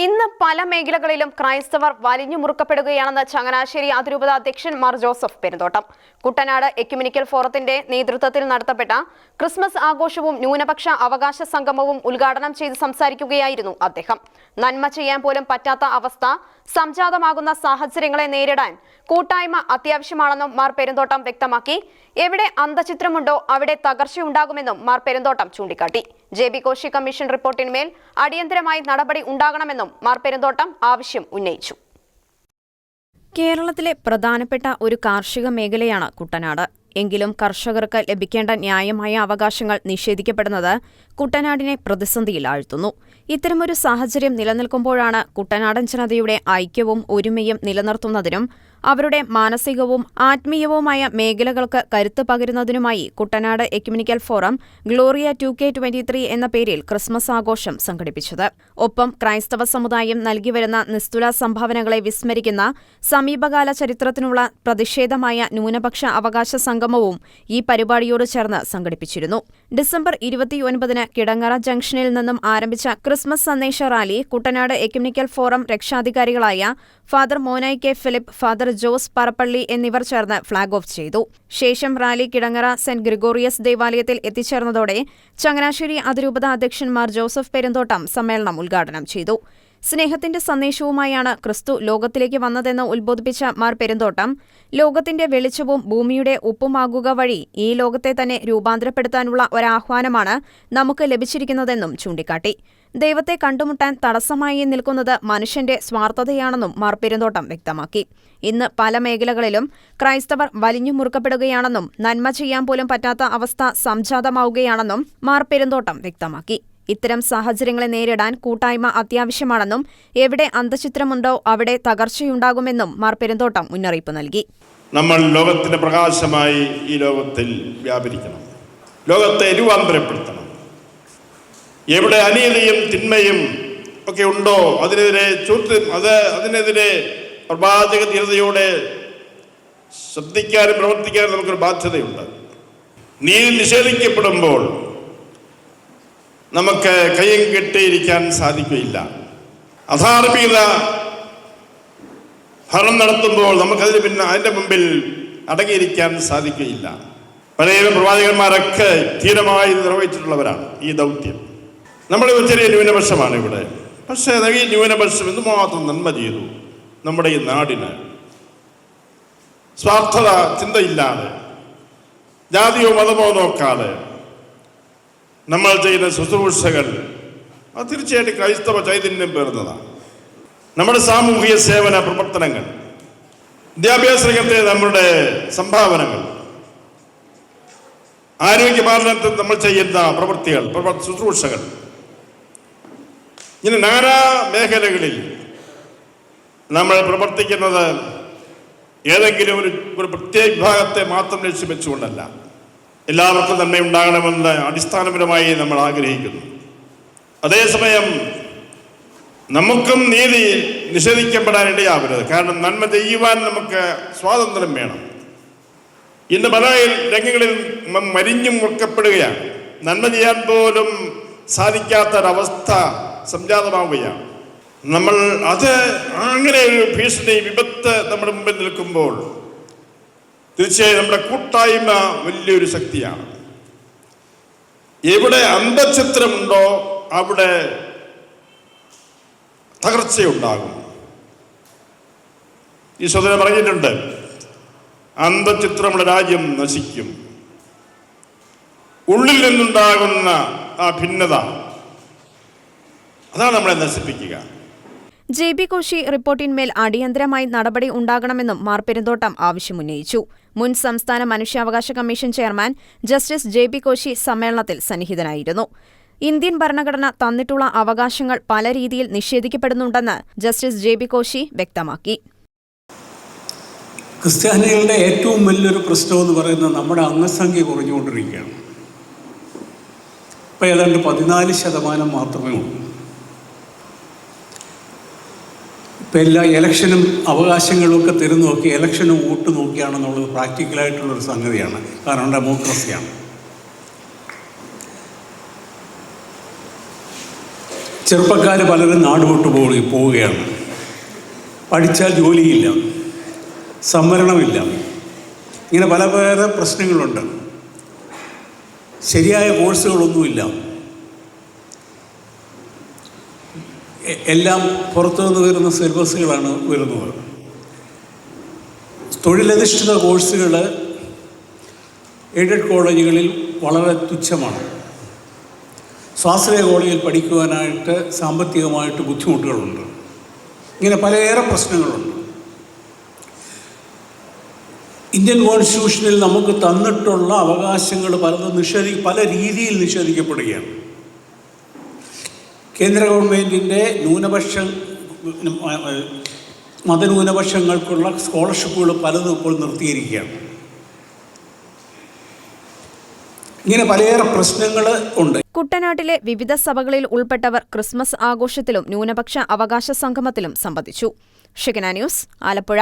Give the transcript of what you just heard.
ഇന്ന് പല മേഖലകളിലും ക്രൈസ്തവർ വലിഞ്ഞു മുറുക്കപ്പെടുകയാണെന്ന് ചങ്ങനാശ്ശേരി അതിരൂപത അധ്യക്ഷൻ മാർ ജോസഫ് പെരുന്തോട്ടം. കുട്ടനാട് എക്യുമെനിക്കൽ ഫോറത്തിന്റെ നേതൃത്വത്തിൽ നടത്തപ്പെട്ട ക്രിസ്മസ് ആഘോഷവും ന്യൂനപക്ഷ അവകാശ സംഗമവും ഉദ്ഘാടനം ചെയ്ത് സംസാരിക്കുകയായിരുന്നു അദ്ദേഹം. നന്മ ചെയ്യാൻ പോലും പറ്റാത്ത അവസ്ഥ സംജാതമാകുന്ന സാഹചര്യങ്ങളെ നേരിടാൻ കൂട്ടായ്മ അത്യാവശ്യമാണെന്നും മാർ പെരുന്തോട്ടം വ്യക്തമാക്കി. എവിടെ അന്തചിത്രമുണ്ടോ അവിടെ തകർച്ചയുണ്ടാകുമെന്നും മാർ പെരുന്തോട്ടം ചൂണ്ടിക്കാട്ടി. JB കോശി കമ്മീഷൻ റിപ്പോർട്ടിന്മേൽ അടിയന്തരമായി നടപടി ഉണ്ടാകണമെന്നും മാർ പെരുന്തോട്ടം ആവശ്യം ഉന്നയിച്ചു. കേരളത്തിലെ പ്രധാനപ്പെട്ട ഒരു കാർഷിക മേഖലയാണ് കുട്ടനാട്. എങ്കിലും കർഷകർക്ക് ലഭിക്കേണ്ട ന്യായമായ അവകാശങ്ങൾ നിഷേധിക്കപ്പെടുന്നത് കുട്ടനാടിനെ പ്രതിസന്ധിയിലാഴ്ത്തുന്നു. ഇത്തരമൊരു സാഹചര്യം നിലനിൽക്കുമ്പോഴാണ് കുട്ടനാടൻ ജനതയുടെ ഐക്യവും ഒരുമയും നിലനിർത്തുന്നതിനും അവരുടെ മാനസികവും ആത്മീയവുമായ മേഖലകൾക്ക് കരുത്ത് പകരുന്നതിനുമായി Kuttanad ecumenical forum Gloria 2K23 എന്ന പേരിൽ ക്രിസ്മസ് ആഘോഷം സംഘടിപ്പിച്ചത്. ഒപ്പം ക്രൈസ്തവ സമുദായം നൽകിവരുന്ന നിസ്തുല സംഭാവനകളെ വിസ്മരിക്കുന്ന സമീപകാല ചരിത്രത്തിനുള്ള പ്രതിഷേധമായ ന്യൂനപക്ഷ അവകാശ സംഗമവും ഈ പരിപാടിയോട് ചേർന്ന് സംഘടിപ്പിച്ചിരുന്നു. ഡിസംബർ 29-ന് കിടങ്ങറ ജംഗ്ഷനിൽ നിന്നും ആരംഭിച്ച ക്രിസ്മസ് സന്ദേശ റാലി കുട്ടനാട് എക്യുമെനിക്കൽ ഫോറം രക്ഷാധികാരികളായ father Monayi K Philip, father Jose Parappally എന്നിവർ ചേർന്ന് ഫ്ളാഗ് ഓഫ് ചെയ്തു. ശേഷം റാലി കിടങ്ങറ സെന്റ് ഗ്രിഗോറിയസ് ദേവാലയത്തിൽ എത്തിച്ചേർന്നതോടെ ചങ്ങനാശ്ശേരി അതിരൂപത അധ്യക്ഷൻ മാർ ജോസഫ് പെരുന്തോട്ടം സമ്മേളനം ഉദ്ഘാടനം ചെയ്തു. സ്നേഹത്തിന്റെ സന്ദേശവുമായാണ് ക്രിസ്തു ലോകത്തിലേക്ക് വന്നതെന്ന് ഉത്ബോധിപ്പിച്ച മാർ പെരുന്തോട്ടം, ലോകത്തിന്റെ വെളിച്ചവും ഭൂമിയുടെ ഉപ്പുമാകുക വഴി ഈ ലോകത്തെ തന്നെ രൂപാന്തരപ്പെടുത്താനുള്ള ഒരാഹ്വാനമാണ് നമുക്ക് ലഭിച്ചിരിക്കുന്നതെന്നും ചൂണ്ടിക്കാട്ടി. ദൈവത്തെ കണ്ടുമുട്ടാൻ തടസ്സമായി നിൽക്കുന്നത് മനുഷ്യന്റെ സ്വാർത്ഥതയാണെന്നും മാർ പെരുന്തോട്ടം വ്യക്തമാക്കി. ഇന്ന് പല മേഖലകളിലും ക്രൈസ്തവർ വലിഞ്ഞു മുറുക്കപ്പെടുകയാണെന്നും നന്മ ചെയ്യാൻ പോലും പറ്റാത്ത അവസ്ഥ സംജാതമാവുകയാണെന്നും മാർ പെരുന്തോട്ടം വ്യക്തമാക്കി. ഇത്തരം സാഹചര്യങ്ങളെ നേരിടാൻ കൂട്ടായ്മ അത്യാവശ്യമാണെന്നും എവിടെ അന്തചിത്രമുണ്ടോ അവിടെ തകർച്ചയുണ്ടാകുമെന്നും മാർ പെരുന്തോട്ടം മുന്നറിയിപ്പ് നൽകി. നമ്മൾ ലോകത്തിന്റെ പ്രകാശമായി ഈ ലോകത്തിൽ വ്യാപരിക്കണം, ലോകത്തെ രൂപാന്തരപ്പെടുത്തണം. എവിടെ അനീതിയും തിന്മയും ഒക്കെ ഉണ്ടോ അതിനെതിരെ പ്രവാചക ധീരതയോടെ ശ്രദ്ധിക്കാനും പ്രവർത്തിക്കാനും നമുക്കൊരു ബാധ്യതയുണ്ട്. നീതി നിഷേധിക്കപ്പെടുമ്പോൾ നമുക്ക് കയ്യും കെട്ടിയിരിക്കാൻ സാധിക്കുകയില്ല. അധാർമികത ഭരണം നടത്തുമ്പോൾ അതിന്റെ മുമ്പിൽ അടങ്ങിയിരിക്കാൻ സാധിക്കുകയില്ല. പഴയ പ്രവാചകന്മാരൊക്കെ ധീരമായി നിർവഹിച്ചിട്ടുള്ളവരാണ് ഈ ദൗത്യം. നമ്മൾ ചെറിയ ന്യൂനപക്ഷമാണ് ഇവിടെ. പക്ഷേ ഈ ന്യൂനപക്ഷം എന്തുമാത്രം നന്മ ചെയ്തു നമ്മുടെ ഈ നാടിന്. സ്വാർത്ഥത ചിന്തയില്ലാതെ, ജാതിയോ മതമോ നോക്കാതെ നമ്മൾ ചെയ്യുന്ന ശുശ്രൂഷകൾ അത് തീർച്ചയായിട്ടും ക്രൈസ്തവ ചൈതന്യം പേർന്നതാണ്. നമ്മുടെ സാമൂഹിക സേവന പ്രവർത്തനങ്ങൾ, വിദ്യാഭ്യാസ രംഗത്തെ നമ്മുടെ സംഭാവനകൾ, ആരോഗ്യ പാലനത്തിൽ നമ്മൾ ചെയ്യുന്ന പ്രവൃത്തികൾ, ശുശ്രൂഷകൾ, ഇങ്ങനെ നാനാ മേഖലകളിൽ നമ്മൾ പ്രവർത്തിക്കുന്നത് ഏതെങ്കിലും ഒരു പ്രത്യേക വിഭാഗത്തെ മാത്രം ലക്ഷ്യം വെച്ചുകൊണ്ടല്ല, എല്ലാവർക്കും തന്നെ ഉണ്ടാകണമെന്ന് അടിസ്ഥാനപരമായി നമ്മൾ ആഗ്രഹിക്കുന്നു. അതേസമയം നമുക്കും നീതി നിഷേധിക്കപ്പെടാൻ ഇടയാവരുത്. കാരണം നന്മ ചെയ്യുവാൻ നമുക്ക് സ്വാതന്ത്ര്യം വേണം. ഇന്ന് പല രംഗങ്ങളിൽ മരിഞ്ഞും മുറുക്കപ്പെടുകയാണ്. നന്മ ചെയ്യാൻ പോലും സാധിക്കാത്തൊരവസ്ഥ സംജാതമാവുകയാണ്. നമ്മൾ അങ്ങനെ ഒരു ഭീഷണി, വിപത്ത് നമ്മുടെ മുമ്പിൽ നിൽക്കുമ്പോൾ തീർച്ചയായും നമ്മുടെ കൂട്ടായ്മ വലിയൊരു ശക്തിയാണ്. എവിടെ അന്തചിത്രമുണ്ടോ അവിടെ തകർച്ചയുണ്ടാകും. ഈ സഹോദരൻ പറഞ്ഞിട്ടുണ്ട്, അന്തചിത്രമുള്ള രാജ്യം നശിക്കും. ഉള്ളിൽ നിന്നുണ്ടാകുന്ന ആ ഭിന്നത, അതാണ് നമ്മളെ നശിപ്പിക്കുക. JB കോശി റിപ്പോർട്ടിന്മേൽ അടിയന്തരമായി നടപടി ഉണ്ടാകണമെന്നും മാർ പെരുന്തോട്ടം ആവശ്യമുന്നയിച്ചു. മുൻ സംസ്ഥാന മനുഷ്യാവകാശ commission chairman justice JB Koshy സമ്മേളനത്തിൽ സന്നിഹിതനായിരുന്നു. ഇന്ത്യൻ ഭരണഘടന തന്നിട്ടുള്ള അവകാശങ്ങൾ പല രീതിയിൽ നിഷേധിക്കപ്പെടുന്നുണ്ടെന്ന് ജസ്റ്റിസ് JB കോശി വ്യക്തമാക്കി. ക്രിസ്ത്യാനികളുടെ ഏറ്റവും വലിയൊരു പ്രശ്നമെന്ന് പറയുന്നത് നമ്മുടെ അംഗസംഖ്യ കുറഞ്ഞുകൊണ്ടിരിക്കുകയാണ്. ഇപ്പം ഏതാണ്ട് 14% മാത്രമേ ഉള്ളൂ. ഇപ്പം എല്ലാ ഇലക്ഷനും അവകാശങ്ങളും ഒക്കെ തരുന്നു നോക്കി ഇലക്ഷനും വോട്ട് നോക്കിയാണെന്നുള്ളത് പ്രാക്ടിക്കലായിട്ടുള്ളൊരു സംഗതിയാണ്. കാരണം ഡെമോക്രസിയാണ്. ചെറുപ്പക്കാർ പലരും നാടുവിട്ടു പോവുകയാണ്. പഠിച്ചാൽ ജോലിയില്ല, സംവരണമില്ല, ഇങ്ങനെ പല പല പ്രശ്നങ്ങളുണ്ട്. ശരിയായ കോഴ്സുകളൊന്നുമില്ല. എല്ലാം പുറത്തുനിന്ന് വരുന്ന സിലബസുകളാണ് വരുന്നത്. തൊഴിലധിഷ്ഠിത കോഴ്സുകൾ എയ്ഡഡ് കോളേജുകളിൽ വളരെ തുച്ഛമാണ്. സ്വാശ്രയ കോളേജിൽ പഠിക്കുവാനായിട്ട് സാമ്പത്തികമായിട്ട് ബുദ്ധിമുട്ടുകളുണ്ട്. ഇങ്ങനെ പലയേറെ പ്രശ്നങ്ങളുണ്ട്. ഇന്ത്യൻ കോൺസ്റ്റിറ്റ്യൂഷനിൽ നമുക്ക് തന്നിട്ടുള്ള അവകാശങ്ങൾ പലതും പല രീതിയിൽ നിഷേധിക്കപ്പെടുകയാണ്. കേന്ദ്ര ഗവൺമെൻറ്റിൻ്റെ മതന്യൂനപക്ഷങ്ങൾക്കുള്ള സ്കോളർഷിപ്പുകൾ പലതും ഇപ്പോൾ നിർത്തിയിരിക്കുകയാണ്. ഇങ്ങനെ പലയേറെ പ്രശ്നങ്ങൾ ഉണ്ട്. കുട്ടനാട്ടിലെ വിവിധ സഭകളിൽ ഉൾപ്പെട്ടവർ ക്രിസ്മസ് ആഘോഷത്തിലും ന്യൂനപക്ഷ അവകാശ സംഗമത്തിലും സംബന്ധിച്ചു. ഷെകന ന്യൂസ്, ആലപ്പുഴ.